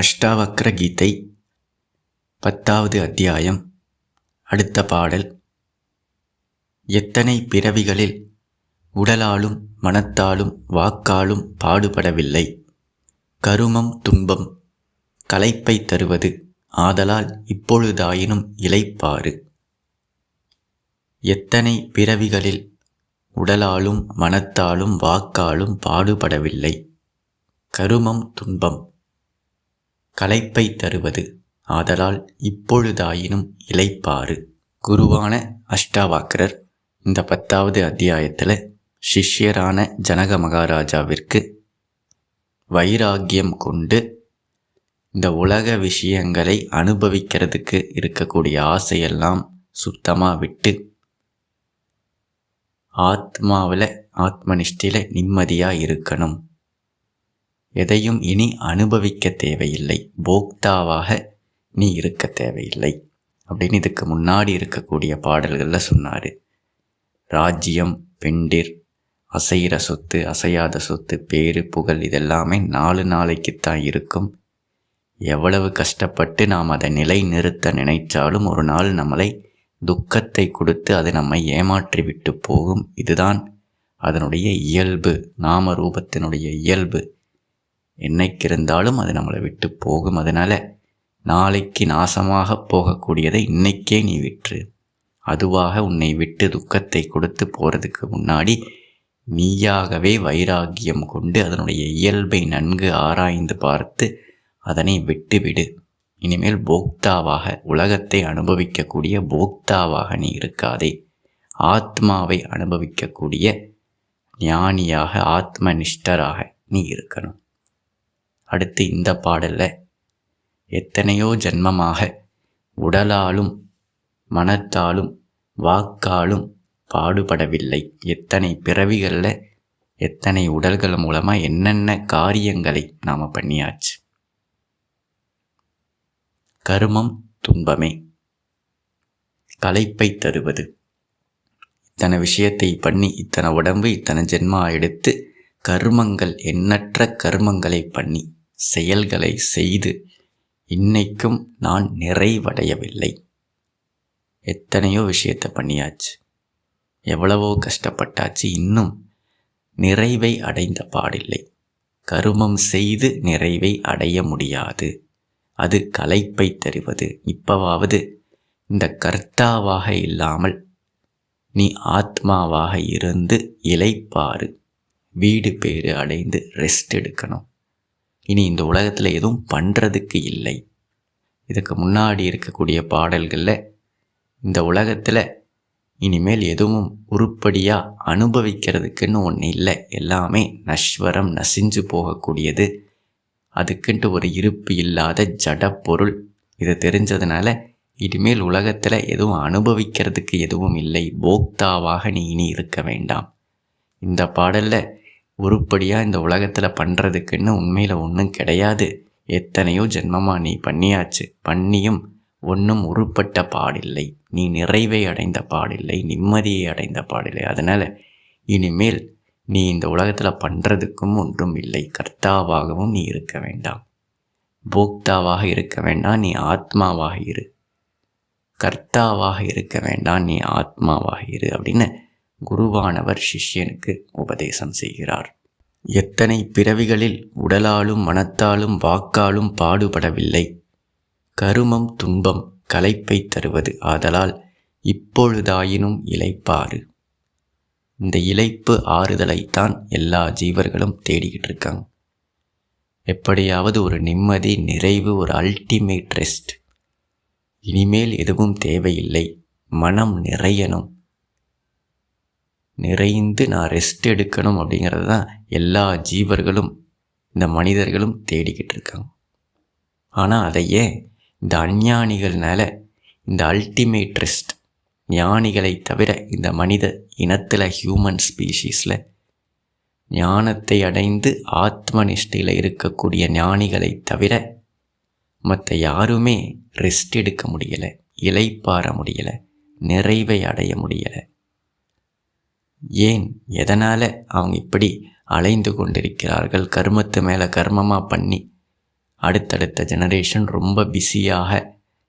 அஷ்டாவக்ர கீதை 10வது அத்தியாயம். அடுத்த பாடல். எத்தனை பிறவிகளில் உடலாலும் மனத்தாலும் வாக்காலும் பாடுபடவில்லை. கருமம் துன்பம் களைப்பை தருவது. ஆதலால் இப்பொழுதாயினும் இளைப்பாறு. எத்தனை பிறவிகளில் உடலாலும் மனத்தாலும் வாக்காலும் பாடுபடவில்லை. கருமம் துன்பம் களைப்பை தருவது. ஆதலால் இப்பொழுதாயினும் இளைப்பாறு. குருவான அஷ்டாவக்ரர் இந்த 10வது அத்தியாயத்தில் சிஷ்யரான ஜனக மகாராஜாவிற்கு வைராக்கியம் கொண்டு இந்த உலக விஷயங்களை அனுபவிக்கிறதுக்கு இருக்கக்கூடிய ஆசையெல்லாம் சுத்தமாக விட்டு ஆத்மனிஷ்டையில் நிம்மதியாக இருக்கணும். எதையும் இனி அனுபவிக்க தேவையில்லை, போக்தாவாக நீ இருக்க தேவையில்லை அப்படின்னு இதுக்கு முன்னாடி இருக்கக்கூடிய பாடல்களில் சொன்னார். ராஜ்யம், பெண்டிர், அசைகிற சொத்து, அசையாத சொத்து, பேரு, புகழ் இதெல்லாமே 4 நாளைக்குத்தான் இருக்கும். எவ்வளவு கஷ்டப்பட்டு நாம் அதை நிலை நிறுத்த நினைச்சாலும் ஒரு நாள் நம்மளை துக்கத்தை கொடுத்து அது நம்மை ஏமாற்றி விட்டு போகும். இதுதான் அதனுடைய இயல்பு, நாம ரூபத்தினுடைய இயல்பு. என்னைக்கு இருந்தாலும் அது நம்மளை விட்டு போகும். அதனால் நாளைக்கு நாசமாக போகக்கூடியதை இன்னைக்கே நீ விற்று. அதுவாக உன்னை விட்டு துக்கத்தை கொடுத்து போகிறதுக்கு முன்னாடி நீயாகவே வைராக்கியம் கொண்டு அதனுடைய இயல்பை நன்கு ஆராய்ந்து பார்த்து அதனை விட்டுவிடு. இனிமேல் போக்தாவாக, உலகத்தை அனுபவிக்கக்கூடிய போக்தாவாக நீ இருக்காதே. ஆத்மாவை அனுபவிக்கக்கூடிய ஞானியாக, ஆத்மனிஷ்டராக நீ இருக்கணும். அடுத்து இந்த பாடலில் எத்தனையோ ஜென்மமாக உடலாலும் மனத்தாலும் வாக்காலும் பாடுபடவில்லை. எத்தனை பிறவிகளில் எத்தனை உடல்கள் மூலமாக என்னென்ன காரியங்களை நாம் பண்ணியாச்சு. கருமம் துன்பமே களைப்பை தருவது. இத்தனை விஷயத்தை பண்ணி, இத்தனை உடம்பு, இத்தனை ஜென்மா எடுத்து கர்மங்கள், எண்ணற்ற கர்மங்களை பண்ணி செயல்களை செய்து இன்னைக்கும் நான் நிறைவடையவில்லை. எத்தனையோ விஷயத்தை பண்ணியாச்சு, எவ்வளவோ கஷ்டப்பட்டாச்சு, இன்னும் நிறைவை அடைந்த பாடில்லை. கருமம் செய்து நிறைவை அடைய முடியாது, அது களைப்பை தருவது. இப்பவாவது இந்த கர்த்தாவாக இல்லாமல் நீ ஆத்மாவாக இருந்து இளைப்பாறு. வீடு பேறு அடைந்து ரெஸ்ட் எடுக்கணும். இனி இந்த உலகத்தில் எதுவும் பண்ணுறதுக்கு இல்லை. இதுக்கு முன்னாடி இருக்கக்கூடிய பாடல்களில் இந்த உலகத்தில் இனிமேல் எதுவும் உருப்படியாக அனுபவிக்கிறதுக்குன்னு ஒன்று இல்லை. எல்லாமே நஸ்வரம், நசிஞ்சு போகக்கூடியது. அதுக்குன்ட்டு ஒரு இருப்பு இல்லாத ஜட பொருள். இதை தெரிஞ்சதுனால இனிமேல் உலகத்தில் எதுவும் அனுபவிக்கிறதுக்கு எதுவும் இல்லை. போக்தாவாக நீ இனி இருக்க வேண்டாம். இந்த பாடலில் உருப்படியாக இந்த உலகத்தில் பண்ணுறதுக்குன்னு உண்மையில் ஒன்றும் கிடையாது. எத்தனையோ ஜென்மமாக நீ பண்ணியாச்சு, பண்ணியும் ஒன்றும் உருப்பட்ட பாடில்லை. நீ நிறைவை அடைந்த பாடில்லை, நிம்மதியை அடைந்த பாடில்லை. அதனால் இனிமேல் நீ இந்த உலகத்தில் பண்ணுறதுக்கும் ஒன்றும் இல்லை. கர்த்தாவாகவும் நீ இருக்க வேண்டாம், போக்தாவாக இருக்க வேண்டாம். நீ ஆத்மாவாக இரு. கர்த்தாவாக இருக்க வேண்டாம், நீ ஆத்மாவாக இரு அப்படின்னு குருவானவர் சிஷ்யனுக்கு உபதேசம் செய்கிறார். எத்தனை பிறவிகளில் உடலாலும் மனத்தாலும் வாக்காலும் பாடுபடவில்லை. கருமம் துன்பம் களைப்பை தருவது. ஆதலால் இப்பொழுதாயினும் இளைப்பாறு. இந்த இளைப்பு ஆறுதலைத்தான் எல்லா ஜீவர்களும் தேடிக்கிட்டு இருக்காங்க. எப்படியாவது ஒரு நிம்மதி, நிறைவு, ஒரு அல்டிமேட் ரெஸ்ட். இனிமேல் எதுவும் தேவையில்லை, மனம் நிறையணும், நிறைந்து நான் ரெஸ்ட் எடுக்கணும் அப்படிங்கிறது தான் எல்லா ஜீவர்களும், இந்த மனிதர்களும் தேடிக்கிட்டு இருக்காங்க. ஆனால் அதையே இந்த அஞ்ஞானிகள்னால இந்த அல்டிமேட் ரெஸ்ட், ஞானிகளை தவிர இந்த மனித இனத்தில், ஹியூமன் ஸ்பீஷீஸில் ஞானத்தை அடைந்து ஆத்மனிஷ்டையில் இருக்கக்கூடிய ஞானிகளை தவிர மற்ற யாருமே ரெஸ்ட் எடுக்க முடியலை, இளைப்பாற முடியலை, நிறைவை அடைய முடியலை. ஏன், எதனால் அவங்க இப்படி அலைந்து கொண்டிருக்கிறார்கள்? கர்மத்து மேலே கர்மமாக பண்ணி அடுத்தடுத்த ஜெனரேஷன் ரொம்ப பிஸியாக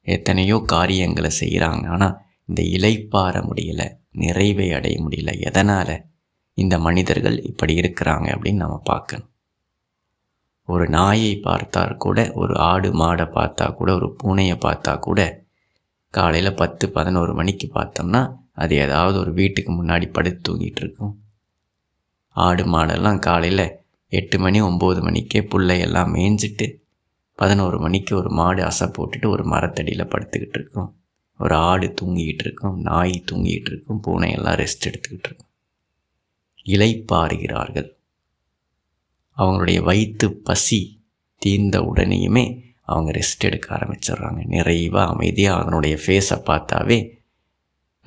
எத்தனையோ காரியங்களை செய்கிறாங்க. ஆனால் இந்த இளைப்பாற முடியல, நிறைவை அடைய முடியல. எதனால் இந்த மனிதர்கள் இப்படி இருக்கிறாங்க அப்படின்னு நம்ம பார்க்கணும். ஒரு நாயை பார்த்தா கூட, ஒரு ஆடு மாடை பார்த்தா கூட, ஒரு பூனையை பார்த்தா கூட காலையில் 10-11 மணிக்கு பார்த்தோம்னா அது ஏதாவது ஒரு வீட்டுக்கு முன்னாடி படுத்து தூங்கிட்டு இருக்கும். ஆடு மாடெல்லாம் காலையில் 8 மணி 9 மணிக்கே புல்லையெல்லாம் மேய்ஞ்சிட்டு 11 மணிக்கு ஒரு மாடு அசை போட்டுட்டு ஒரு மரத்தடியில் படுத்துக்கிட்டு இருக்கும். ஒரு ஆடு தூங்கிக்கிட்டு இருக்கும், நாய் தூங்கிக்கிட்டு இருக்கும், பூனையெல்லாம் ரெஸ்ட் எடுத்துக்கிட்டு இருக்கும். இளைப்பாறுகிறார்கள். அவங்களுடைய வயிற்று பசி தீர்ந்த உடனேயுமே அவங்க ரெஸ்ட் எடுக்க ஆரம்பிச்சிடுறாங்க. நிறைவாக அமைதியாக அதனுடைய ஃபேஸை பார்த்தாவே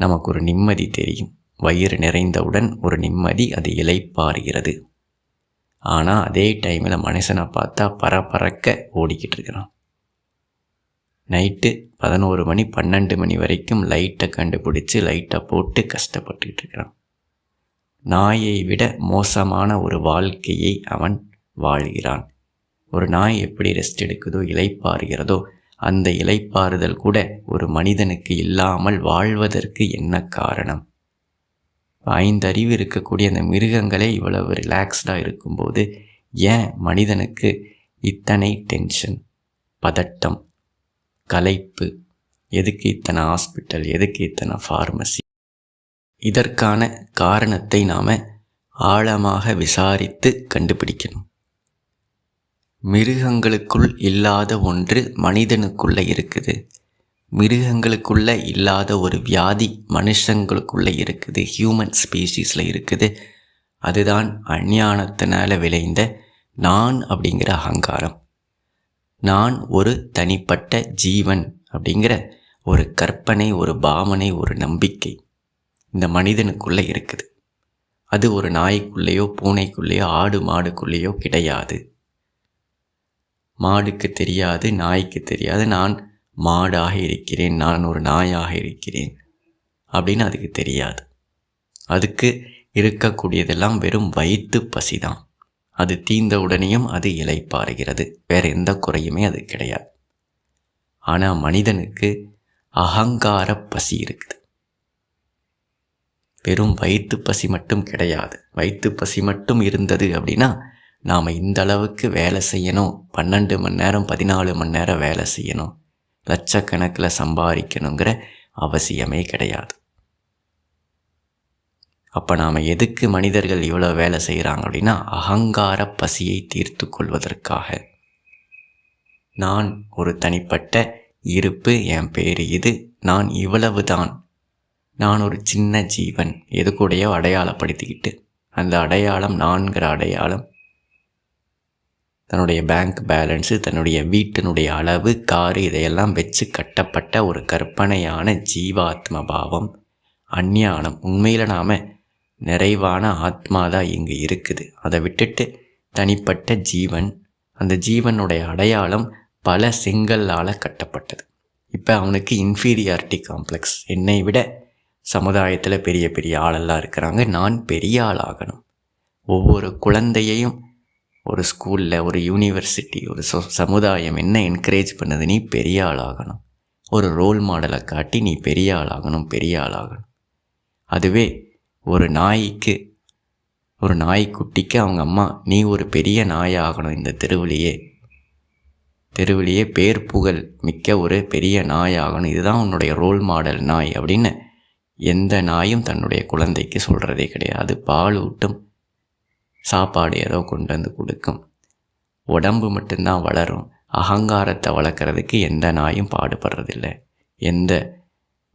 நமக்கு ஒரு நிம்மதி தெரியும். வயிறு நிறைந்தவுடன் ஒரு நிம்மதி, அது இளைப்பாறுகிறது. ஆனால் அதே டைமில் மனுஷனை பார்த்தா பரபரக்க ஓடிக்கிட்டு இருக்கிறான். நைட்டு 11 மணி 12 மணி வரைக்கும் லைட்டை கண்டுபிடிச்சி லைட்டை போட்டு கஷ்டப்பட்டுக்கிட்டு இருக்கிறான். நாயை விட மோசமான ஒரு வாழ்க்கையை அவன் வாழ்கிறான். ஒரு நாய் எப்படி ரெஸ்ட் எடுக்குதோ, இளைப்பாறுகிறதோ, அந்த இளைப்பாறுதல் கூட ஒரு மனிதனுக்கு இல்லாமல் வாழ்வதற்கு என்ன காரணம்? 5 அறிவு இருக்கக்கூடிய அந்த மிருகங்களே இவ்வளவு ரிலாக்ஸ்டாக இருக்கும்போது ஏன் மனிதனுக்கு இத்தனை டென்ஷன், பதட்டம், களைப்பு? எதுக்கு இத்தனை ஹாஸ்பிட்டல், எதுக்கு இத்தனை ஃபார்மசி? இதற்கான காரணத்தை நாம் ஆழமாக விசாரித்து கண்டுபிடிக்கணும். மிருகங்களுக்குள் இல்லாத ஒன்று மனிதனுக்குள்ளே இருக்குது. மிருகங்களுக்குள்ள இல்லாத ஒரு வியாதி மனுஷங்களுக்குள்ளே இருக்குது, ஹியூமன் ஸ்பீஷீஸில் இருக்குது. அதுதான் அஞ்ஞானத்தினால் விளைந்த நான் அப்படிங்கிற அகங்காரம். நான் ஒரு தனிப்பட்ட ஜீவன் அப்படிங்கிற ஒரு கற்பனை, ஒரு பாவனை, ஒரு நம்பிக்கை இந்த மனிதனுக்குள்ளே இருக்குது. அது ஒரு நாய்க்குள்ளேயோ பூனைக்குள்ளேயோ ஆடு மாடுக்குள்ளேயோ கிடையாது. மாடுக்கு தெரியாது, நாய்க்கு தெரியாது நான் மாடாக இருக்கிறேன், நான் ஒரு நாயாக இருக்கிறேன் அப்படின்னு அதுக்கு தெரியாது. அதுக்கு இருக்கக்கூடியதெல்லாம் வெறும் வயிற்று பசி தான். அது தீர்ந்த உடனேயும் அது இளைப்பாறுகிறது. வேறு எந்த குறையுமே அது கிடையாது. ஆனால் மனிதனுக்கு அகங்கார பசி இருக்குது. வெறும் வயிற்று பசி மட்டும் கிடையாது. வயிற்று பசி மட்டும் இருந்தது அப்படின்னா நாம் இந்த அளவுக்கு வேலை செய்யணும், 12 மணி நேரம் 14 மணி நேரம் வேலை செய்யணும், லட்சக்கணக்கில் சம்பாதிக்கணுங்கிற அவசியமே கிடையாது. அப்போ நாம் எதுக்கு மனிதர்கள் இவ்வளோ வேலை செய்கிறாங்க அப்படின்னா அகங்கார பசியை தீர்த்து கொள்வதற்காக. நான் ஒரு தனிப்பட்ட இருப்பு, என் பேர் இது, நான் இவ்வளவு தான், நான் ஒரு சின்ன ஜீவன், எது கூடயோ அடையாளப்படுத்திக்கிட்டு அந்த அடையாளம் நான்கிற அடையாளம் தன்னுடைய பேங்க் பேலன்ஸு, தன்னுடைய வீட்டினுடைய அளவு, காரு, இதையெல்லாம் வச்சு கட்டப்பட்ட ஒரு கற்பனையான ஜீவாத்ம பாவம், அஞ்ஞானம். உண்மையில் நாம் நிறைவான ஆத்மா தான் இங்கே இருக்குது. அதை விட்டுட்டு தனிப்பட்ட ஜீவன், அந்த ஜீவனுடைய அடையாளம் பல செங்கல்லால் கட்டப்பட்டது. இப்போ அவனுக்கு இன்ஃபீரியாரிட்டி காம்ப்ளெக்ஸ். என்னை விட சமுதாயத்தில் பெரிய பெரிய ஆளெல்லாம் இருக்கிறாங்க, நான் பெரிய ஆளாகணும். ஒவ்வொரு குழந்தையையும் ஒரு ஸ்கூலில், ஒரு யூனிவர்சிட்டி, ஒரு சமுதாயம் என்ன என்கரேஜ் பண்ணுது? நீ பெரிய ஆளாகணும். ஒரு ரோல் மாடலை காட்டி நீ பெரிய ஆளாகணும், பெரிய ஆளாகணும். அதுவே ஒரு நாய்க்கு, ஒரு நாய்க்குட்டிக்கு அவங்க அம்மா நீ ஒரு பெரிய நாயாகணும், இந்த தெருவிலேயே பேர் புகழ் மிக்க ஒரு பெரிய நாயாகணும், இதுதான் உன்னுடைய ரோல் மாடல் நாய் அப்படின்னு எந்த நாயும் தன்னுடைய குழந்தைக்கு சொல்கிறதே கிடையாது. பால் ஊட்டும், சாப்பாடு ஏதோ கொண்டு வந்து கொடுக்கும், உடம்பு மட்டும்தான் வளரும். அகங்காரத்தை வளர்க்குறதுக்கு எந்த நாயும் பாடுபடுறதில்லை, எந்த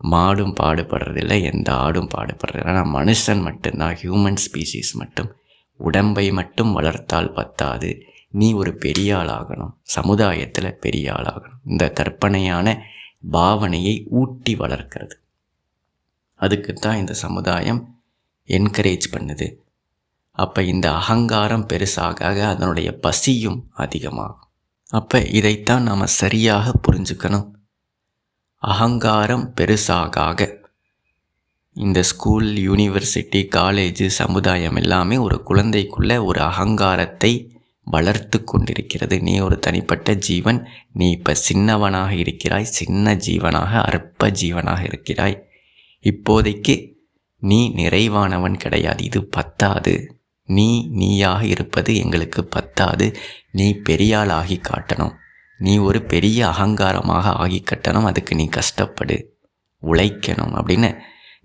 மாடும் பாடுபடுறதில்லை, எந்த ஆடும் பாடுபடுறதில்லை. ஆனால் மனுஷன் மட்டும்தான், ஹியூமன் ஸ்பீஷீஸ் மட்டும் உடம்பை மட்டும் வளர்த்தால் பத்தாது, நீ ஒரு பெரிய ஆளாகணும், சமுதாயத்தில் பெரிய ஆளாகணும். இந்த கற்பனையான பாவனையை ஊட்டி வளர்க்கிறது. அதுக்குத்தான் இந்த சமுதாயம் என்கரேஜ் பண்ணுது. அப்போ இந்த அகங்காரம் பெருசாக அதனுடைய பசியும் அதிகமாகும். அப்போ இதைத்தான் நாம் சரியாக புரிஞ்சுக்கணும். அகங்காரம் பெருசாக இந்த ஸ்கூல், யூனிவர்சிட்டி, காலேஜு, சமுதாயம் எல்லாமே ஒரு குழந்தைக்குள்ளே ஒரு அகங்காரத்தை வளர்த்து கொண்டிருக்கிறது. நீ ஒரு தனிப்பட்ட ஜீவன். நீ இப்போ சின்னவனாக இருக்கிறாய், சின்ன ஜீவனாக, அற்ப ஜீவனாக இருக்கிறாய். இப்போதைக்கு நீ நிறைவானவன் கிடையாது. இது பத்தாது. நீயாக இருப்பது எங்களுக்கு பத்தாது. நீ பெரியாள் ஆகி காட்டணும். நீ ஒரு பெரிய அகங்காரமாக ஆகி காட்டணும். அதுக்கு நீ கஷ்டப்படு, உழைக்கணும் அப்படின்னு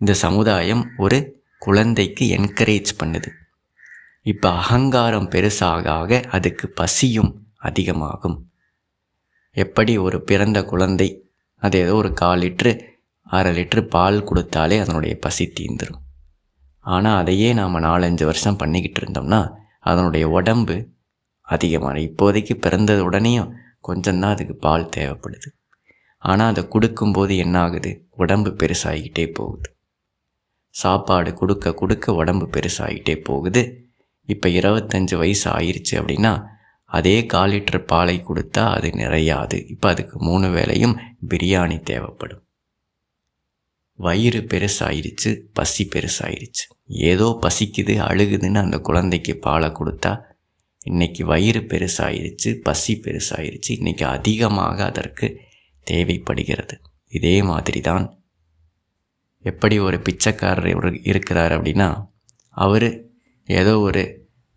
இந்த சமுதாயம் ஒரு குழந்தைக்கு என்கரேஜ் பண்ணுது. இப்போ அகங்காரம் பெருசாக ஆக அதுக்கு பசியும் அதிகமாகும். எப்படி ஒரு பிறந்த குழந்தை அது ஏதோ ஒரு 1/4 லிட்ரு 1/2 லிட்ரு பால் கொடுத்தாலே அதனுடைய பசி தீந்துடும். ஆனால் அதையே நாம் 4-5 வருஷம் பண்ணிக்கிட்டு இருந்தோம்னா அதனுடைய உடம்பு அதிகமான, இப்போதைக்கு பிறந்தது உடனேயும் கொஞ்சம்தான் அதுக்கு பால் தேவைப்படுது. ஆனால் அதை கொடுக்கும்போது என்ன ஆகுது? உடம்பு பெருசாகிக்கிட்டே போகுது. சாப்பாடு கொடுக்க கொடுக்க உடம்பு பெருசாகிட்டே போகுது. இப்போ 25 வயசு ஆயிடுச்சு அப்படின்னா அதே 1/4 லிட்டர் பாலை கொடுத்தா அது நிறையாது. இப்போ அதுக்கு 3 வேளையும் பிரியாணி தேவைப்படும். வயிறு பெருசாயிருச்சு, பசி பெருசாயிருச்சு. ஏதோ பசிக்குது, அழுகுதுன்னு அந்த குழந்தைக்கு பாலை கொடுத்தா இன்றைக்கி வயிறு பெருசாயிருச்சு, பசி பெருசாயிருச்சு. இன்றைக்கி அதிகமாக அதற்கு தேவைப்படுகிறது. இதே மாதிரி தான் எப்படி ஒரு பிச்சைக்காரர் இருக்கிறார் அப்படின்னா அவர் ஏதோ ஒரு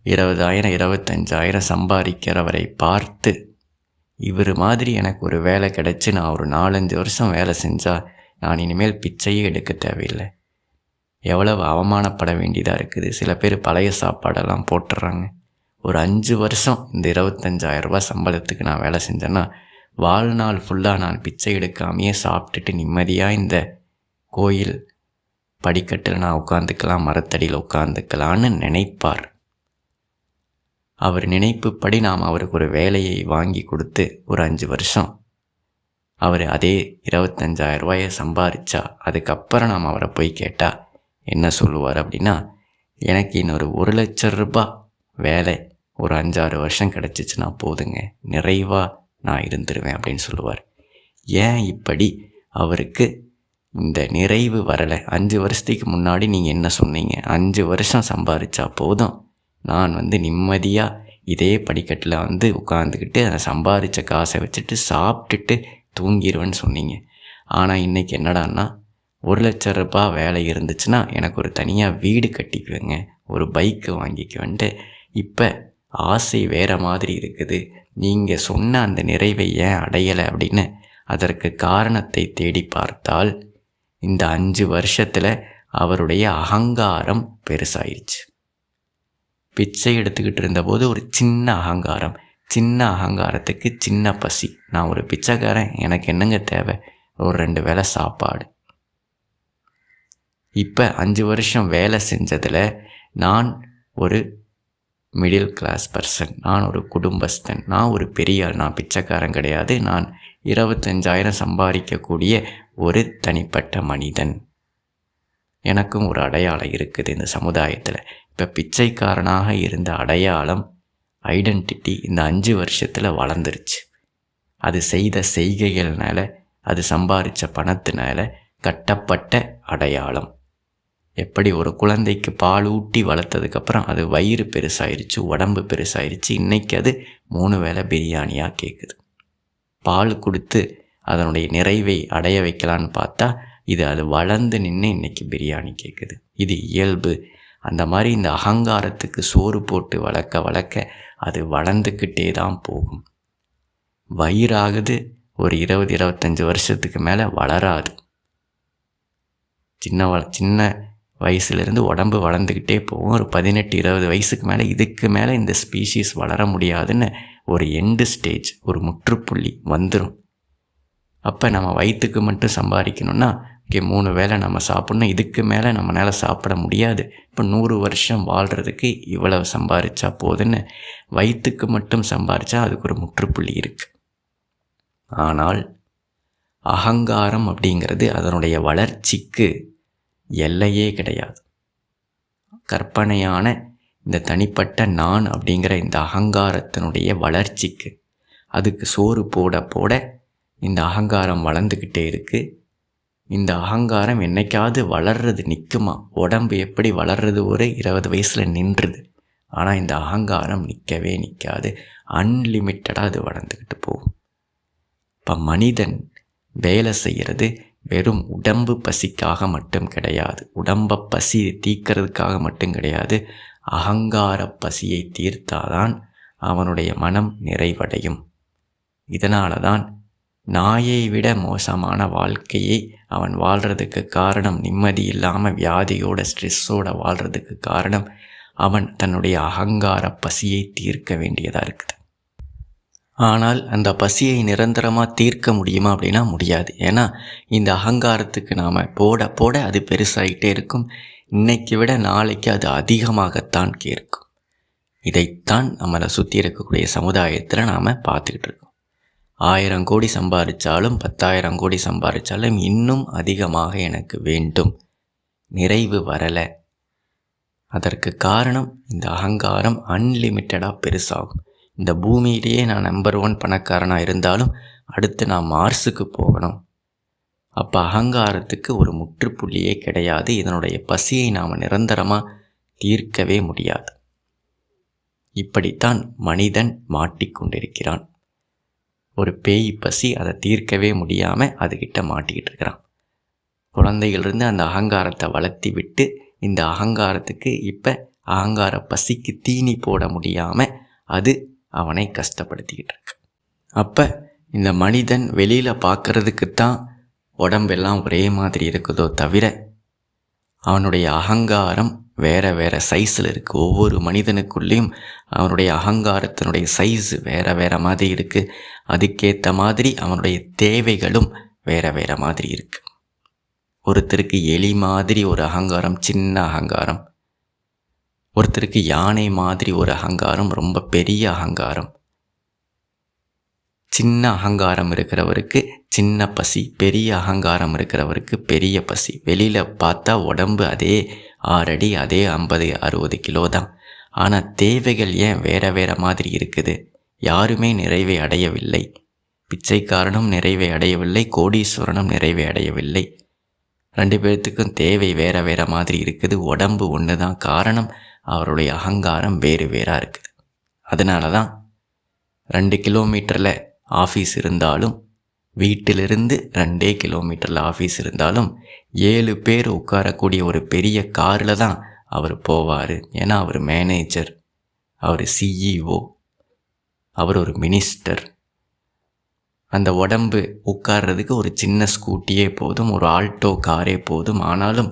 20,000 25,000 சம்பாதிக்கிறவரை பார்த்து இவர் மாதிரி எனக்கு ஒரு வேலை கிடச்சி நான் ஒரு 4-5 வருஷம் வேலை செஞ்சால் நான் இனிமேல் பிச்சையே எடுக்க தேவையில்லை. எவ்வளவு அவமானப்பட வேண்டியதாக இருக்குது. சில பேர் பழைய சாப்பாடெல்லாம் போட்டுடுறாங்க. ஒரு 5 வருஷம் இந்த 25,000 ரூபாய் சம்பளத்துக்கு நான் வேலை செஞ்சேன்னா வாழ்நாள் ஃபுல்லாக நான் பிச்சை எடுக்காமையே சாப்பிட்டுட்டு நிம்மதியாக இந்த கோயில் படிக்கட்டில் நான் உட்காந்துக்கலாம், மரத்தடியில் உட்காந்துக்கலான்னு நினைப்பார். அவர் நினைப்புப்படி நாம் அவருக்கு ஒரு வேலையை வாங்கி கொடுத்து ஒரு 5 வருஷம் அவர் அதே 25,000 ரூபாயை சம்பாதிச்சா அதுக்கப்புறம் நாம் அவரை போய் கேட்டால் என்ன சொல்லுவார் அப்படின்னா, எனக்கு இன்னொரு 1,00,000 ரூபாய் வேலை ஒரு 5-6 வருஷம் கிடச்சிச்சுன்னா போதுங்க, நிறைவாக நான் இருந்துருவேன் அப்படின்னு சொல்லுவார். ஏன் இப்படி அவருக்கு இந்த நிறைவு வரலை? 5 வருஷத்துக்கு முன்னாடி நீங்கள் என்ன சொன்னீங்க? 5 வருஷம் சம்பாதிச்சா போதும், நான் நிம்மதியாக இதே படிக்கட்டில் உட்காந்துக்கிட்டு அதை சம்பாதிச்ச காசை வச்சுட்டு சாப்பிட்டுட்டு தூங்கிடுவேன்னு சொன்னீங்க. ஆனால் இன்றைக்கி என்னடான்னா 1,00,000 ரூபாய் வேலை இருந்துச்சுன்னா எனக்கு ஒரு தனியாக வீடு கட்டிக்குவேங்க, ஒரு பைக்கு வாங்கிக்குவேன்ட்டு இப்போ ஆசை வேறு மாதிரி இருக்குது. நீங்கள் சொன்ன அந்த நிறைவை ஏன் அடையலை அப்படின்னு அதற்கு காரணத்தை தேடி பார்த்தால் இந்த 5 வருஷத்தில் அவருடைய அகங்காரம் பெருசாயிடுச்சு. பிச்சை எடுத்துக்கிட்டு இருந்தபோது ஒரு சின்ன அகங்காரம், சின்ன அகங்காரத்துக்கு சின்ன பசி. நான் ஒரு பிச்சைக்காரன், எனக்கு என்னங்க தேவை? ஒரு 2 வேளை சாப்பாடு. இப்போ 5 வருஷம் வேலை செஞ்சதில் நான் ஒரு மிடில் கிளாஸ் பர்சன், நான் ஒரு குடும்பஸ்தன், நான் ஒரு பெரிய ஆள், நான் பிச்சைக்காரன் கிடையாது, நான் 25,000 சம்பாதிக்கக்கூடிய ஒரு தனிப்பட்ட மனிதன். எனக்கும் ஒரு அடையாளம் இருக்குது இந்த சமுதாயத்தில். இப்போ பிச்சைக்காரனாக இருந்த அடையாளம், ஐடென்டிட்டி இந்த 5 வருஷத்தில் வளர்ந்துருச்சு. அது செய்த செய்கைகள்னால, அது சம்பாதிச்ச பணத்தினால கட்டப்பட்ட அடையாளம். எப்படி ஒரு குழந்தைக்கு பால் ஊட்டி வளர்த்ததுக்கப்புறம் அது வயிறு பெருசாயிருச்சு, உடம்பு பெருசாயிருச்சு, இன்றைக்கி அது 3 வேளை பிரியாணியாக கேட்குது. பால் கொடுத்து அதனுடைய நிறைவை அடைய வைக்கலான்னு பார்த்தா அது வளர்ந்து நின்று இன்றைக்கி பிரியாணி கேட்குது. இது இயல்பு. அந்த மாதிரி இந்த அகங்காரத்துக்கு சோறு போட்டு வளர்க்க வளர்க்க அது வளர்ந்துக்கிட்டே தான் போகும். வயிறாகுது ஒரு 20-25 வருஷத்துக்கு மேலே வளராது. சின்ன வயசுலேருந்து உடம்பு வளர்ந்துக்கிட்டே போகும். ஒரு 18-20 வயசுக்கு மேலே இதுக்கு மேலே இந்த ஸ்பீஷீஸ் வளர முடியாதுன்னு ஒரு எண்டு ஸ்டேஜ், ஒரு முற்றுப்புள்ளி வந்துடும். அப்போ நம்ம வயிற்றுக்கு மட்டும் சம்பாதிக்கணுன்னா 3 வேளை நம்ம சாப்பிட்ணும், இதுக்கு மேலே நம்மளால் சாப்பிட முடியாது. இப்போ 100 வருஷம் வாழ்கிறதுக்கு இவ்வளவு சம்பாதிச்சா போதுன்னு வயிற்றுக்கு மட்டும் சம்பாதிச்சா அதுக்கு ஒரு முற்றுப்புள்ளி இருக்குது. ஆனால் அகங்காரம் அப்படிங்கிறது அதனுடைய வளர்ச்சிக்கு எல்லையே கிடையாது. கற்பனையான இந்த தனிப்பட்ட நான் அப்படிங்கிற இந்த அகங்காரத்தினுடைய வளர்ச்சிக்கு அதுக்கு சோறு போட போட இந்த அகங்காரம் வளர்ந்துக்கிட்டே இருக்குது. இந்த அகங்காரம் என்னைக்காவது வளர்றது நிற்குமா? உடம்பு எப்படி வளர்றது? ஒரு 20 வயசில் நின்றுது. ஆனால் இந்த அகங்காரம் நிற்கவே நிற்காது. அன்லிமிட்டடாக அது வளர்ந்துக்கிட்டு போகும். இப்போ மனிதன் வேலை செய்கிறது வெறும் உடம்பு பசிக்காக மட்டும் கிடையாது, உடம்பை பசி தீர்க்கிறதுக்காக மட்டும் கிடையாது. அகங்கார பசியை தீர்த்தாதான் அவனுடைய மனம் நிறைவடையும். இதனால தான் நாயை விட மோசமான வாழ்க்கையை அவன் வாழ்கிறதுக்கு காரணம், நிம்மதி இல்லாமல் வியாதியோட ஸ்ட்ரெஸ்ஸோடு வாழ்கிறதுக்கு காரணம் அவன் தன்னுடைய அகங்கார பசியை தீர்க்க வேண்டியதாக இருக்குது. ஆனால் அந்த பசியை நிரந்தரமாக தீர்க்க முடியுமா அப்படின்னா முடியாது. ஏன்னா இந்த அகங்காரத்துக்கு நாம் போட போட அது பெருசாகிட்டே இருக்கும். இன்னைக்கு விட நாளைக்கு அது அதிகமாகத்தான் கேட்கும். இதைத்தான் நம்மளை சுற்றி இருக்கக்கூடிய சமுதாயத்தில் நாம் பார்த்துக்கிட்டு இருக்கோம். 1000 கோடி சம்பாதிச்சாலும் 10,000 கோடி சம்பாதிச்சாலும் இன்னும் அதிகமாக எனக்கு வேண்டும், நிறைவு வரலை. அதற்கு காரணம் இந்த அகங்காரம் அன்லிமிட்டடாக பெருசாகும். இந்த பூமியிலேயே நான் நம்பர் 1 பணக்காரனாக இருந்தாலும் அடுத்து நான் மார்ஸுக்கு போகணும். அப்போ அகங்காரத்துக்கு ஒரு முற்றுப்புள்ளியே கிடையாது. இதனுடைய பசியை நாம் நிரந்தரமாக தீர்க்கவே முடியாது. இப்படித்தான் மனிதன் மாட்டிக்கொண்டிருக்கிறான். ஒரு பேய் பசி, அதை தீர்க்கவே முடியாமல் அதுக்கிட்ட மாட்டிக்கிட்டு இருக்கிறான். குழந்தைகளிலிருந்து அந்த அகங்காரத்தை வளர்த்தி விட்டு இந்த அகங்காரத்துக்கு இப்போ அகங்கார பசிக்கு தீனி போட முடியாமல் அது அவனை கஷ்டப்படுத்திக்கிட்டு இருக்கு. அப்போ இந்த மனிதன் வெளியில் பார்க்கறதுக்குத்தான் உடம்பெல்லாம் ஒரே மாதிரி இருக்குதோ தவிர அவனுடைய அகங்காரம் வேறு வேறு சைஸில் இருக்குது. ஒவ்வொரு மனிதனுக்குள்ளேயும் அவனுடைய அகங்காரத்தினுடைய சைஸு வேறு வேறு மாதிரி இருக்குது. அதுக்கேற்ற மாதிரி அவனுடைய தேவைகளும் வேறு வேறு மாதிரி இருக்குது. ஒருத்தருக்கு எலி மாதிரி ஒரு அகங்காரம், சின்ன அகங்காரம். ஒருத்தருக்கு யானை மாதிரி ஒரு அகங்காரம், ரொம்ப பெரிய அகங்காரம். சின்ன அகங்காரம் இருக்கிறவருக்கு சின்ன பசி, பெரிய அகங்காரம் இருக்கிறவருக்கு பெரிய பசி. வெளியில் பார்த்தா உடம்பு அதே 6 அடி, அதே 50-60 கிலோ தான். ஆனால் தேவைகள் ஏன் வேறு வேறு மாதிரி இருக்குது? யாருமே நிறைவை அடையவில்லை. பிச்சைக்காரனும் நிறைவை அடையவில்லை, கோடீஸ்வரனும் நிறைவை அடையவில்லை. 2 பேர்த்துக்கும் தேவை வேறு வேறு மாதிரி இருக்குது. உடம்பு ஒன்று தான். காரணம் அவருடைய அகங்காரம் வேறு வேறாக இருக்குது. அதனால தான் 2 கிலோமீட்டரில் ஆஃபீஸ் இருந்தாலும், வீட்டிலிருந்து 2 கிலோமீட்டரில் ஆஃபீஸ் இருந்தாலும் 7 பேர் உட்காரக்கூடிய ஒரு பெரிய காரில் தான் அவர் போவார். ஏன்னா அவர் மேனேஜர், அவர் சிஇஓ, அவர் ஒரு மினிஸ்டர். அந்த உடம்பு உட்கார்றதுக்கு ஒரு சின்ன ஸ்கூட்டியே போதும், ஒரு ஆல்டோ காரே போதும். ஆனாலும்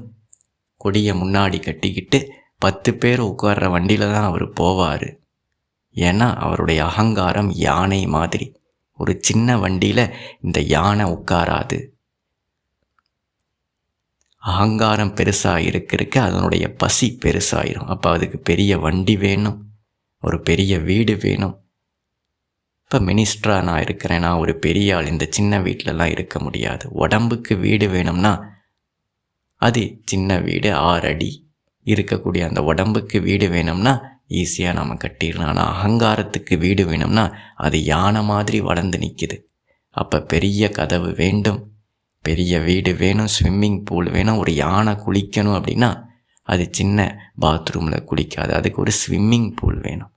கொடியை முன்னாடி கட்டிக்கிட்டு 10 பேர் உட்கார்ற வண்டியில் தான் அவர் போவார். ஏன்னா அவருடைய அகங்காரம் யானை மாதிரி. ஒரு சின்ன வண்டியில் இந்த யானை உட்காராது. அகங்காரம் பெருசாக இருக்க அதனுடைய பசி பெருசாயிரும். அப்போ அதுக்கு பெரிய வண்டி வேணும், ஒரு பெரிய வீடு வேணும். இப்போ மினிஸ்டராக நான் இருக்கிறேன், நான் ஒரு பெரிய ஆள், இந்த சின்ன வீட்டிலலாம் இருக்க முடியாது. உடம்புக்கு வீடு வேணும்னா அது சின்ன வீடு, 6 அடி இருக்கக்கூடிய அந்த உடம்புக்கு வீடு வேணும்னா ஈஸியாக நம்ம கட்டிடலாம். ஆனால் அகங்காரத்துக்கு வீடு வேணும்னா அது யானை மாதிரி வளர்ந்து நிற்கிது. அப்போ பெரிய கதவு வேண்டும், பெரிய வீடு வேணும், ஸ்விம்மிங் பூல் வேணும். ஒரு யானை குளிக்கணும் அப்படின்னா அது சின்ன பாத்ரூமில் குளிக்காது, அதுக்கு ஒரு ஸ்விம்மிங் பூல் வேணும்.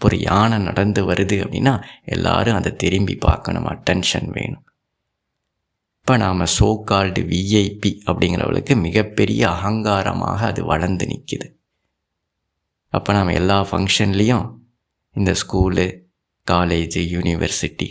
ஒரு யானை நடந்து வருது அப்படின்னா எல்லாரும் அதை திரும்பி பார்க்கணும், அட்டென்ஷன் வேணும். இப்போ நாம் சோ கால்டு விஐபி அப்படிங்கிறவளுக்கு மிகப்பெரிய அகங்காரமாக அது வளர்ந்து நிற்கிது. அப்போ நாம் எல்லா ஃபங்க்ஷன்லேயும் இந்த ஸ்கூலு, காலேஜு, யூனிவர்சிட்டி,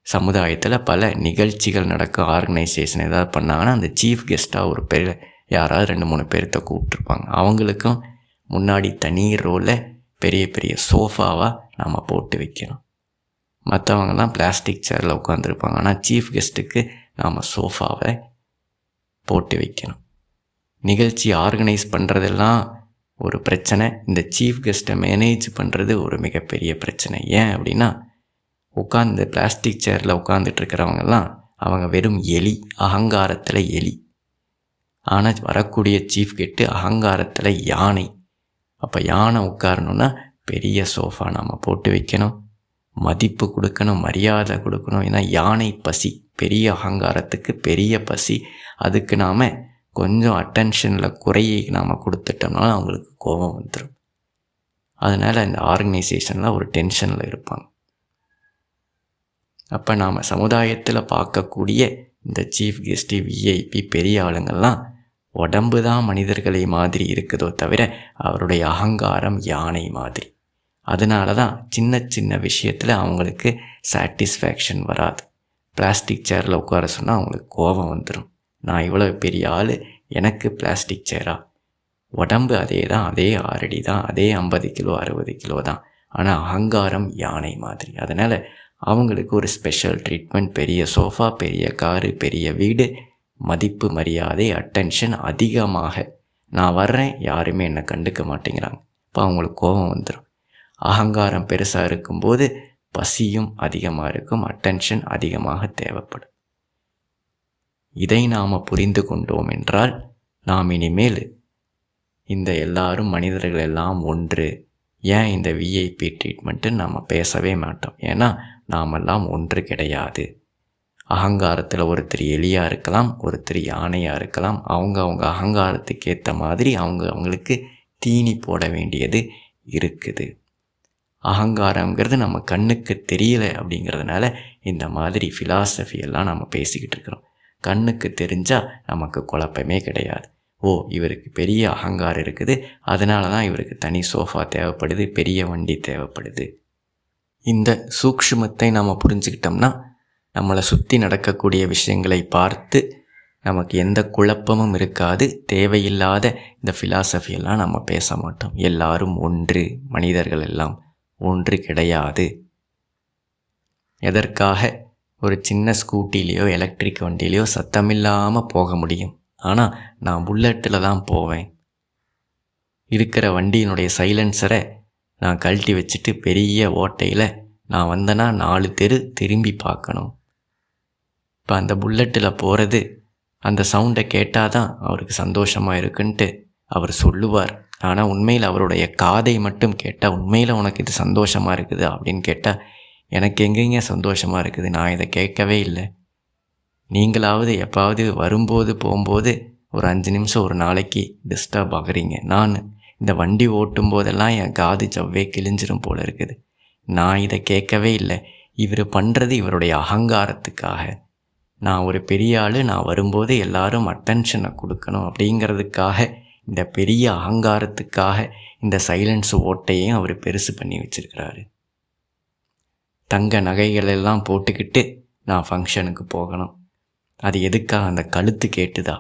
சமுதாயத்தில் பல நிகழ்ச்சிகள் நடக்கும். ஆர்கனைசேஷன் ஏதாவது பண்ணாங்கன்னா அந்த சீஃப் கெஸ்ட்டாக ஒரு பேர் யாராவது 2-3 பேர்த்த கூப்பிட்ருப்பாங்க. அவங்களுக்கும் முன்னாடி தனி ரோலில் பெரிய பெரிய சோஃபாவாக நம்ம போட்டு வைக்கணும். மற்றவங்கலாம் பிளாஸ்டிக் சேரில் உட்காந்துருப்பாங்க. ஆனால் சீஃப் கெஸ்ட்டுக்கு நாம் சோஃபாவை போட்டு வைக்கணும். நிகழ்ச்சி ஆர்கனைஸ் பண்ணுறதெல்லாம் ஒரு பிரச்சனை, இந்த சீஃப் கெஸ்ட்டை மேனேஜ் பண்ணுறது ஒரு மிகப்பெரிய பிரச்சனை. ஏன் அப்படின்னா உட்காந்து பிளாஸ்டிக் சேரில் உட்காந்துட்ருக்கிறவங்கெல்லாம் அவங்க வெறும் எலி, அகங்காரத்தில் எலி. ஆனால் வரக்கூடிய சீஃப் கெஸ்ட்டு அகங்காரத்தில் யானை. அப்போ யானை உட்காரணுன்னா பெரிய சோஃபா நாம் போட்டு வைக்கணும், மதிப்பு கொடுக்கணும், மரியாதை கொடுக்கணும். ஏன்னா யானை பசி, பெரிய அகங்காரத்துக்கு பெரிய பசி. அதுக்கு நாம் கொஞ்சம் அட்டென்ஷனில் குறையை நாம் கொடுத்துட்டோம்னாலும் அவங்களுக்கு கோபம் வந்துடும். அதனால் இந்த ஆர்கனைசேஷனில் ஒரு டென்ஷனில் இருப்பாங்க. அப்போ நாம் சமுதாயத்தில் பார்க்கக்கூடிய இந்த சீஃப் கெஸ்ட்டு, விஐபி, பெரிய ஆளுங்கள்லாம் உடம்பு தான் மனிதர்களை மாதிரி இருக்குதோ தவிர அவருடைய அகங்காரம் யானை மாதிரி. அதனால தான் சின்ன சின்ன விஷயத்தில் அவங்களுக்கு சாட்டிஸ்ஃபேக்ஷன் வராது. பிளாஸ்டிக் சேரில் உட்கார சொன்னால் அவங்களுக்கு கோபம் வந்துடும். நான் இவ்வளோ பெரிய ஆள், எனக்கு பிளாஸ்டிக் சேரா? உடம்பு அதே தான், அதே 6 அடி தான், அதே 50 கிலோ 60 கிலோ தான். ஆனால் அகங்காரம் யானை மாதிரி. அதனால் அவங்களுக்கு ஒரு ஸ்பெஷல் ட்ரீட்மெண்ட், பெரிய சோஃபா, பெரிய காரு, பெரிய வீடு, மதிப்பு, மரியாதை, அட்டென்ஷன் அதிகமாக. நான் வர்றேன், யாருமே என்னை கண்டுக்க மாட்டேங்கிறாங்க. இப்போ அவங்களுக்கு கோபம் வந்துடும். அகங்காரம் பெருசாக இருக்கும்போது பசியும் அதிகமாக இருக்கும், அட்டென்ஷன் அதிகமாக தேவைப்படும். இதை நாம் புரிந்து கொண்டோம் என்றால் நாம் இனிமேல் இந்த எல்லாரும் மனிதர்கள் எல்லாம் ஒன்று, ஏன் இந்த விஐபி ட்ரீட்மெண்ட்டு நம்ம பேசவே மாட்டோம். ஏன்னா நாமெல்லாம் ஒன்று கிடையாது. அகங்காரத்தில் ஒருத்தர் எலியாக இருக்கலாம், ஒருத்தர் யானையாக இருக்கலாம். அவங்க அகங்காரத்துக்கு ஏற்ற மாதிரி அவங்களுக்கு தீனி போட வேண்டியது இருக்குது. அகங்காரங்கிறது நம்ம கண்ணுக்கு தெரியல அப்படிங்கிறதுனால இந்த மாதிரி ஃபிலாசபியெல்லாம் நம்ம பேசிக்கிட்டு இருக்கிறோம். கண்ணுக்கு தெரிஞ்சால் நமக்கு குழப்பமே கிடையாது. ஓ, இவருக்கு பெரிய அகங்காரம் இருக்குது, அதனால தான் இவருக்கு தனி சோஃபா தேவைப்படுது, பெரிய வண்டி தேவைப்படுது. இந்த சூக்ஷ்மத்தை நாம் புரிஞ்சுக்கிட்டோம்னா நம்மளை சுற்றி நடக்கக்கூடிய விஷயங்களை பார்த்து நமக்கு எந்த குழப்பமும் இருக்காது. தேவையில்லாத இந்த ஃபிலாசபியெல்லாம் நம்ம பேச மாட்டோம். எல்லாரும் ஒன்று, மனிதர்கள் எல்லாம் ஒன்று கிடையாது. எதற்காக ஒரு சின்ன ஸ்கூட்டிலேயோ எலக்ட்ரிக் வண்டியிலையோ சத்தமில்லாமல் போக முடியும். ஆனால் நான் புல்லட்டில் தான் போவேன். இருக்கிற வண்டியினுடைய சைலன்சரை நான் கழட்டி வச்சுட்டு பெரிய ஓட்டையில் நான் வந்தேன்னா 4 தெரு திரும்பி பார்க்கணும். இப்போ அந்த புல்லட்டில் போகிறது, அந்த சவுண்டை கேட்டால் தான் அவருக்கு சந்தோஷமாக இருக்குன்ட்டு அவர் சொல்லுவார். ஆனால் உண்மையில் அவருடைய காதை மட்டும் கேட்டால், உண்மையில் உனக்கு இது சந்தோஷமாக இருக்குது அப்படின்னு கேட்டால், எனக்கு எங்கேங்க சந்தோஷமாக இருக்குது, நான் இதை கேட்கவே இல்லை. நீங்களாவது எப்பாவது வரும்போது போகும்போது ஒரு 5 நிமிஷம் ஒரு நாளைக்கு டிஸ்டர்ப் ஆகுறீங்க. நான் இந்த வண்டி ஓட்டும் போதெல்லாம் என் காது ஜவ்வே கிழிஞ்சிரும் போல இருக்குது. நான் இதை கேட்கவே இல்லை. இவர் பண்ணுறது இவருடைய அகங்காரத்துக்காக. நான் ஒரு பெரிய ஆள், நான் வரும்போது எல்லாரும் அட்டென்ஷனை கொடுக்கணும் அப்படிங்கிறதுக்காக, இந்த பெரிய அகங்காரத்துக்காக இந்த சைலன்ஸ் ஓட்டையும் அவர் பெருசு பண்ணி வச்சிருக்கிறாரு. தங்க நகைகள் எல்லாம் போட்டுக்கிட்டு நான் ஃபங்க்ஷனுக்கு போகணும். அது எதுக்காக? அந்த கழுத்து கேட்டுதா?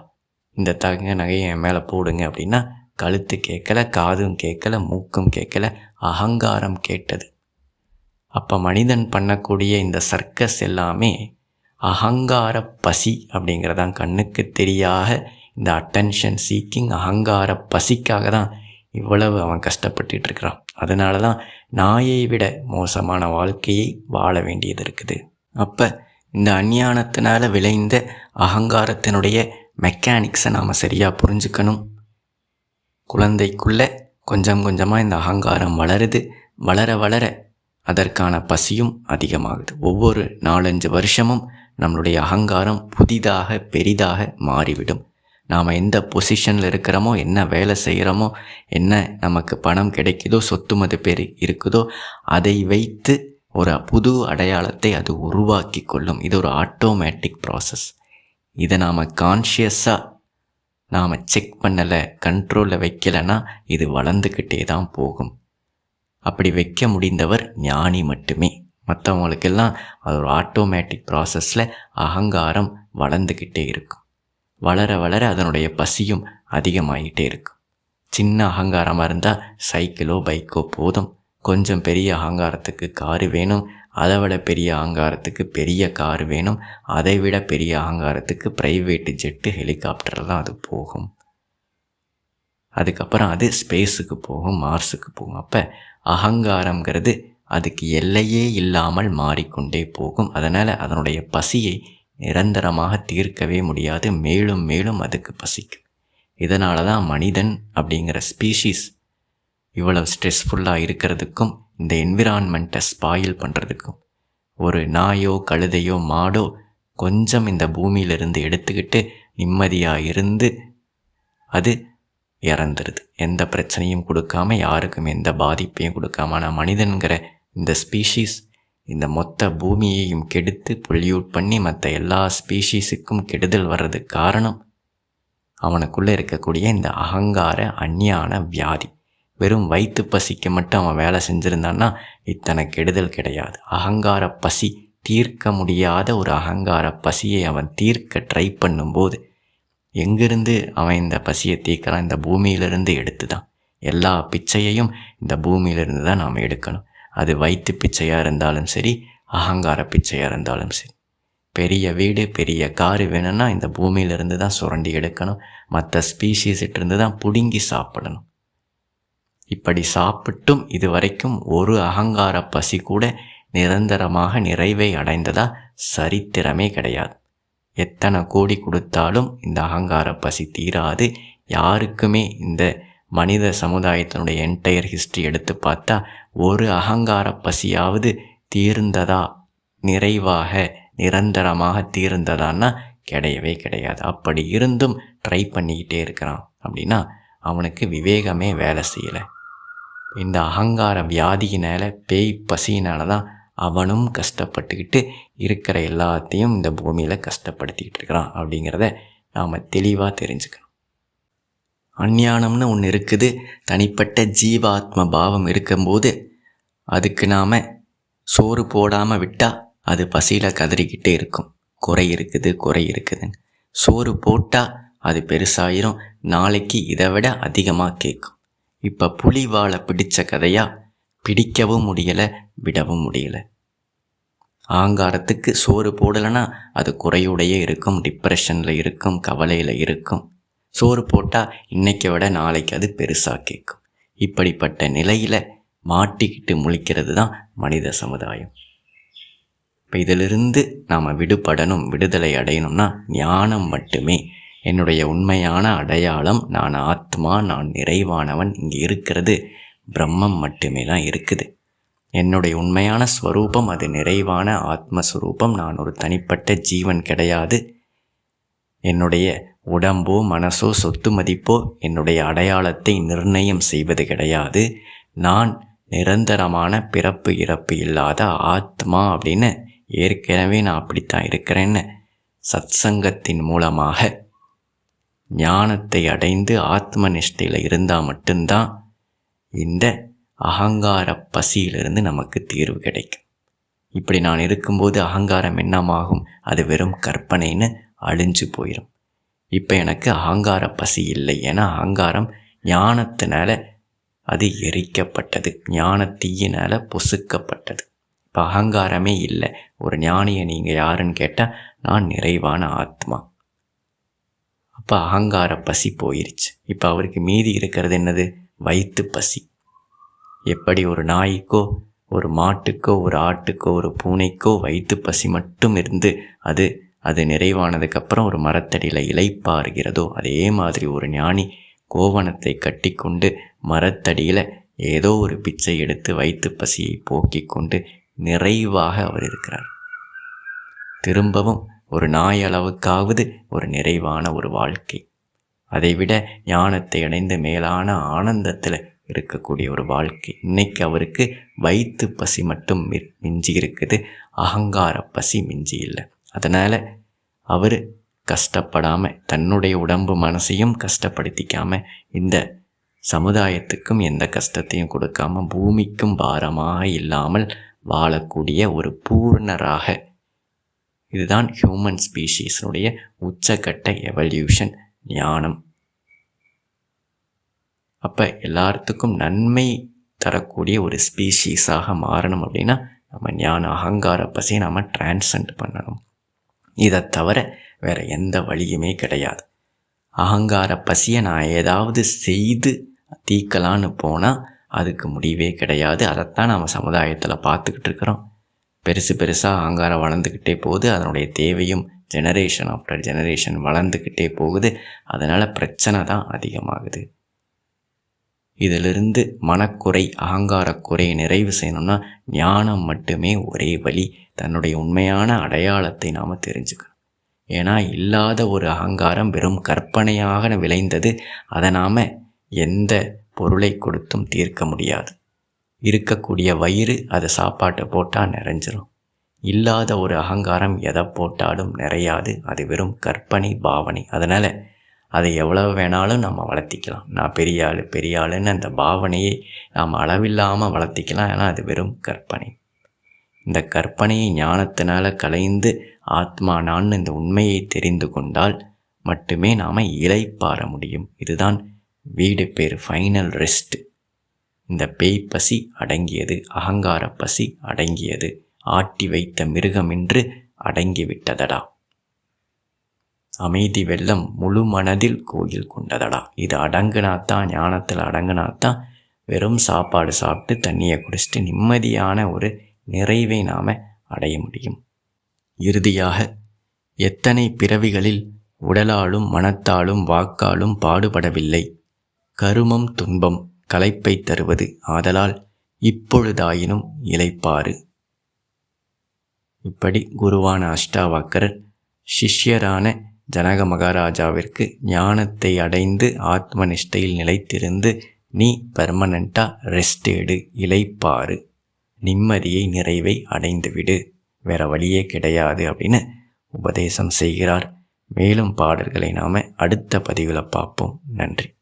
இந்த தங்க நகையை என் மேலே போடுங்க அப்படின்னா கழுத்து கேட்கலை, காதும் கேட்கலை, மூக்கும் கேட்கலை, அகங்காரம் கேட்டது. அப்போ மனிதன் பண்ணக்கூடிய இந்த சர்க்கஸ் எல்லாமே அகங்கார பசி அப்படிங்கிறதான். கண்ணுக்கு தெரியாத இந்த அட்டென்ஷன் சீக்கிங், அகங்கார பசிக்காக தான் இவ்வளவு அவன் கஷ்டப்பட்டுட்டு இருக்கிறான். அதனால தான் நாயை விட மோசமான வாழ்க்கையை வாழ வேண்டியது இருக்குது. அப்போ இந்த அஞ்ஞானத்தினால விளைந்த அகங்காரத்தினுடைய மெக்கானிக்ஸை நாம் சரியாக புரிஞ்சுக்கணும். குழந்தைக்குள்ளே கொஞ்சம் கொஞ்சமாக இந்த அகங்காரம் வளருது. வளர வளர அதற்கான பசியும் அதிகமாகுது. ஒவ்வொரு 4-5 வருஷமும் நம்மளுடைய அகங்காரம் புதிதாக பெரிதாக மாறிவிடும். நாம் எந்த பொசிஷனில் இருக்கிறோமோ, என்ன வேலை செய்கிறோமோ, என்ன நமக்கு பணம் கிடைக்குதோ, சொத்து மதிப்பு இருக்குதோ, அதை வைத்து ஒரு புது அடையாளத்தை அது உருவாக்கி கொள்ளும். இது ஒரு ஆட்டோமேட்டிக் ப்ராசஸ். இதை நாம் கான்ஷியஸாக நாம் செக் பண்ணலை, கண்ட்ரோலில் வைக்கலைன்னா இது வளர்ந்துக்கிட்டே தான் போகும். அப்படி வைக்க முடிந்தவர் ஞானி மட்டுமே. மற்றவங்களுக்கெல்லாம் அது ஒரு ஆட்டோமேட்டிக் ப்ராசஸில் அகங்காரம் வளர்ந்துக்கிட்டே இருக்கும். வளர வளர அதனுடைய பசியும் அதிகமாகிட்டே இருக்கும். சின்ன அகங்காரமாக இருந்தால் சைக்கிளோ பைக்கோ போதும். கொஞ்சம் பெரிய அகங்காரத்துக்கு காரு வேணும். அதை விட பெரிய அகங்காரத்துக்கு பெரிய காரு வேணும். அதை விட பெரிய அகங்காரத்துக்கு ப்ரைவேட்டு ஜெட்டு, ஹெலிகாப்டர் தான் அது போகும். அதுக்கப்புறம் அது ஸ்பேஸுக்கு போகும், மார்ஸுக்கு போகும். அப்போ அகங்காரங்கிறது அதுக்கு எல்லையே இல்லாமல் மாறிக்கொண்டே போகும். அதனால் அதனுடைய பசியை நிரந்தரமாக தீர்க்கவே முடியாது. மேலும் மேலும் அதுக்கு பசிக்கும். இதனால தான் மனிதன் அப்படிங்கிற ஸ்பீஷீஸ் இவ்வளவு ஸ்ட்ரெஸ்ஃபுல்லாக இருக்கிறதுக்கும், இந்த என்விரான்மெண்ட்டை ஸ்பாயில் பண்ணுறதுக்கும். ஒரு நாயோ கழுதையோ மாடோ கொஞ்சம் இந்த பூமியிலிருந்து எடுத்துக்கிட்டு நிம்மதியாக இருந்து அது இறந்துருது. எந்த பிரச்சனையும் கொடுக்காம, யாருக்கும் எந்த பாதிப்பையும் கொடுக்காம. ஆனால் மனிதன்கிற இந்த ஸ்பீஷீஸ் இந்த மொத்த பூமியையும் கெடுத்து பொல்யூட் பண்ணி மற்ற எல்லா ஸ்பீஷீஸுக்கும் கெடுதல் வர்றதுக்கு காரணம் அவனுக்குள்ளே இருக்கக்கூடிய இந்த அகங்கார அஞ்ஞான வியாதி. வெறும் வயிற்று பசிக்கு மட்டும் அவன் வேலை செஞ்சுருந்தான்னா இத்தனை கெடுதல் கிடையாது. அகங்கார பசி, தீர்க்க முடியாத ஒரு அகங்கார பசியை அவன் தீர்க்க ட்ரை பண்ணும்போது எங்கிருந்து அவன் இந்த பசியை தீர்க்கிறான்? இந்த பூமியிலிருந்து எடுத்து தான். எல்லா பிச்சையையும் இந்த பூமியிலிருந்து தான் நாம் எடுக்கணும். அது வயிற்று பிச்சையாக இருந்தாலும் சரி, அகங்கார பிச்சையாக இருந்தாலும் சரி. பெரிய வீடு, பெரிய காரு வேணும்னா இந்த பூமியிலிருந்து தான் சுரண்டி எடுக்கணும். மற்ற ஸ்பீஷீஸ்கிட்டேருந்து தான் பிடுங்கி சாப்பிடணும். இப்படி சாப்பிட்டும் இதுவரைக்கும் ஒரு அகங்கார பசி கூட நிரந்தரமாக நிறைவை அடைந்ததா சரித்திரமே கிடையாது. எத்தனை கோடி கொடுத்தாலும் இந்த அகங்கார பசி தீராது. யாருக்குமே இந்த மனித சமுதாயத்தினுடைய என்டையர் ஹிஸ்ட்ரி எடுத்து பார்த்தா ஒரு அகங்கார பசியாவது தீர்ந்ததா, நிறைவாக நிரந்தரமாக தீர்ந்ததான்னா கிடையவே கிடையாது. அப்படி இருந்தும் ட்ரை பண்ணிக்கிட்டே இருக்கிறான் அப்படின்னா அவனுக்கு விவேகமே வேலை செய்யலை. இந்த அகங்கார வியாதியினால், பேய் பசியினால தான் அவனும் கஷ்டப்பட்டுக்கிட்டு இருக்கிற எல்லாத்தையும் இந்த பூமியில் கஷ்டப்படுத்திக்கிட்டு இருக்கிறான் அப்படிங்கிறத நாம் தெளிவாக தெரிஞ்சுக்கணும். அஞ்ஞானம்னு ஒன்று இருக்குது. தனிப்பட்ட ஜீவாத்ம பாவம் இருக்கும்போது அதுக்கு நாம் சோறு போடாமல் விட்டால் அது பசியில் கதறிக்கிட்டே இருக்கும். குறை இருக்குதுன்னு. சோறு போட்டால் அது பெருசாயிரும். நாளைக்கு இதை விட அதிகமாக கேட்கும். இப்போ புலி வாழை பிடிச்ச கதையாக பிடிக்கவும் முடியலை, விடவும் முடியலை. அகங்காரத்துக்கு சோறு போடலைன்னா அது குறையுடையே இருக்கும், டிப்ரெஷனில் இருக்கும், கவலையில் இருக்கும். சோறு போட்டால் இன்றைக்கை விட நாளைக்கு அது பெருசாக கேட்கும். இப்படிப்பட்ட நிலையில் மாட்டிக்கிட்டு முழிக்கிறது தான் மனித சமுதாயம். இப்போ இதிலிருந்து நாம் விடுபடணும், விடுதலை அடையணும்னா ஞானம் மட்டுமே. என்னுடைய உண்மையான அடையாளம் நான் ஆத்மா, நான் நிறைவானவன், இங்கே இருக்கிறது பிரம்மம் மட்டுமே தான் இருக்குது. என்னுடைய உண்மையான ஸ்வரூபம் அது நிறைவான ஆத்மஸ்வரூபம். நான் ஒரு தனிப்பட்ட ஜீவன் கிடையாது. என்னுடைய உடம்போ மனசோ சொத்து மதிப்போ என்னுடைய அடையாளத்தை நிர்ணயம் செய்வது கிடையாது. நான் நிரந்தரமான பிறப்பு இறப்பு இல்லாத ஆத்மா அப்படின்னு ஏற்கனவே நான் அப்படித்தான் இருக்கிறேன்னு சத்சங்கத்தின் மூலமாக ஞானத்தை அடைந்து ஆத்ம நிஷ்டையில் இருந்தால் மட்டும்தான் இந்த அகங்கார பசியிலிருந்து நமக்கு தீர்வு கிடைக்கும். இப்படி நான் இருக்கும்போது அகங்காரம் என்னமாகும்? அது வெறும் கற்பனைன்னு அழிஞ்சு போயிடும். இப்போ எனக்கு அகங்கார பசி இல்லை. ஏன்னா அகங்காரம் ஞானத்தினால அது எரிக்கப்பட்டது, ஞானத்தீயினால் பொசுக்கப்பட்டது. இப்போ அகங்காரமே இல்லை. ஒரு ஞானியை நீங்கள் யாருன்னு கேட்டால் நான் நிறைவான ஆத்மா. அப்போ அகங்கார பசி போயிடுச்சு. இப்போ அவருக்கு மீதி இருக்கிறது என்னது? வயிற்று பசி. எப்படி ஒரு நாய்க்கோ, ஒரு மாட்டுக்கோ, ஒரு ஆட்டுக்கோ, ஒரு பூனைக்கோ வயிற்று பசி மட்டும் இருந்து அது நிறைவானதுக்கப்புறம் ஒரு மரத்தடியில் இளைப்பாறுகிறதோ, அதே மாதிரி ஒரு ஞானி கோவணத்தை கட்டி கொண்டு மரத்தடியில் ஏதோ ஒரு பிச்சை எடுத்து வயிற்று பசியை போக்கி கொண்டு நிறைவாக அவர் இருக்கிறார். திரும்பவும் ஒரு நாய் அளவுக்காவது ஒரு நிறைவான ஒரு வாழ்க்கை, அதைவிட ஞானத்தை அடைந்து மேலான ஆனந்தத்தில் இருக்கக்கூடிய ஒரு வாழ்க்கை. இன்னைக்கு அவருக்கு வயிற்று பசி மட்டும் மிஞ்சி இருக்குது, அகங்கார பசி மிஞ்சி இல்லை. அதனால் அவர் கஷ்டப்படாமல், தன்னுடைய உடம்பு மனசையும் கஷ்டப்படுத்திக்காமல், இந்த சமுதாயத்துக்கும் எந்த கஷ்டத்தையும் கொடுக்காம, பூமிக்கும் பாரமாக இல்லாமல் வாழக்கூடிய ஒரு பூர்ணராக, இதுதான் ஹியூமன் ஸ்பீஷீஸினுடைய உச்சக்கட்ட எவல்யூஷன் ஞானம். அப்போ எல்லாத்துக்கும் நன்மை தரக்கூடிய ஒரு ஸ்பீஷீஸாக மாறணும் அப்படின்னா நம்ம ஞான அகங்கார பசியை நம்ம டிரான்சென்ட் பண்ணணும். இதை தவிர வேறு எந்த வழியுமே கிடையாது. அகங்கார பசியை நான் ஏதாவது செய்து தீர்க்கலான்னு போனால் அதுக்கு முடிவே கிடையாது. அதைத்தான் நம்ம சமுதாயத்தில் பார்த்துக்கிட்டு இருக்கிறோம். பெருசாக அகங்காரம் வளர்ந்துக்கிட்டே போகுது. அதனுடைய தேவையும் ஜெனரேஷன் ஆஃப்டர் ஜெனரேஷன் வளர்ந்துக்கிட்டே போகுது. அதனால் பிரச்சனை தான் அதிகமாகுது. இதிலிருந்து மனக்குறை, அகங்காரக்குறையை நிறைவு செய்யணும்னா ஞானம் மட்டுமே ஒரே வழி. தன்னுடைய உண்மையான அடையாளத்தை நாம் தெரிஞ்சுக்கணும். ஏன்னா இல்லாத ஒரு அகங்காரம் வெறும் கற்பனையாக விளைந்தது. அதை நாம் எந்த பொருளை கொடுத்தும் தீர்க்க முடியாது. இருக்கக்கூடிய வயிறு அதை சாப்பாட்டை போட்டால் நிறைஞ்சிரும். இல்லாத ஒரு அகங்காரம் எதை போட்டாலும் நிறையாது. அது வெறும் கற்பனை பாவனை. அதனால் அதை எவ்வளவு வேணாலும் நம்ம வளர்த்திக்கலாம். நான் பெரிய ஆளுன்னு அந்த பாவனையை நாம் அளவில்லாமல் வளர்த்திக்கலாம். ஏன்னா அது வெறும் கற்பனை. இந்த கற்பனையை ஞானத்தினால் கலைந்து ஆத்மா நான் இந்த உண்மையை தெரிந்து கொண்டால் மட்டுமே நாம் இளைப்பாற முடியும். இதுதான் வீடு பேர் ஃபைனல் ரெஸ்ட். இந்த பேய் பசி அடங்கியது, அகங்கார பசி அடங்கியது, ஆட்டி வைத்த மிருகமின்று அடங்கிவிட்டதடா. அமைதி வெள்ளம் முழு மனதில் கோயில் கொண்டதடா. இது அடங்குனாத்தான், ஞானத்தில் அடங்குனாத்தான் வெறும் சாப்பாடு சாப்பிட்டு தண்ணியை குடிச்சிட்டு நிம்மதியான ஒரு நிறைவை நாம் அடைய முடியும். இறுதியாக, எத்தனை பிறவிகளில் உடலாலும் மனத்தாலும் வாக்காலும் பாடுபடவில்லை. கருமம் துன்பம் களைப்பை தருவது. ஆதலால் இப்பொழுதாயினும் இளைப்பாறு. இப்படி குருவான அஷ்டாவக்கரர் சிஷ்யரான ஜனக மகாராஜாவிற்கு ஞானத்தை அடைந்து ஆத்ம நிஷ்டையில் நிலைத்திருந்து நீ பெர்மனண்ட்டாக ரெஸ்ட் எடு, இளைப்பாறு, நிம்மதியை நிறைவை அடைந்துவிடு, வேற வழியே கிடையாது அப்படின்னு உபதேசம் செய்கிறார். மேலும் பாடல்களை நாம் அடுத்த பதிவில் பார்ப்போம். நன்றி.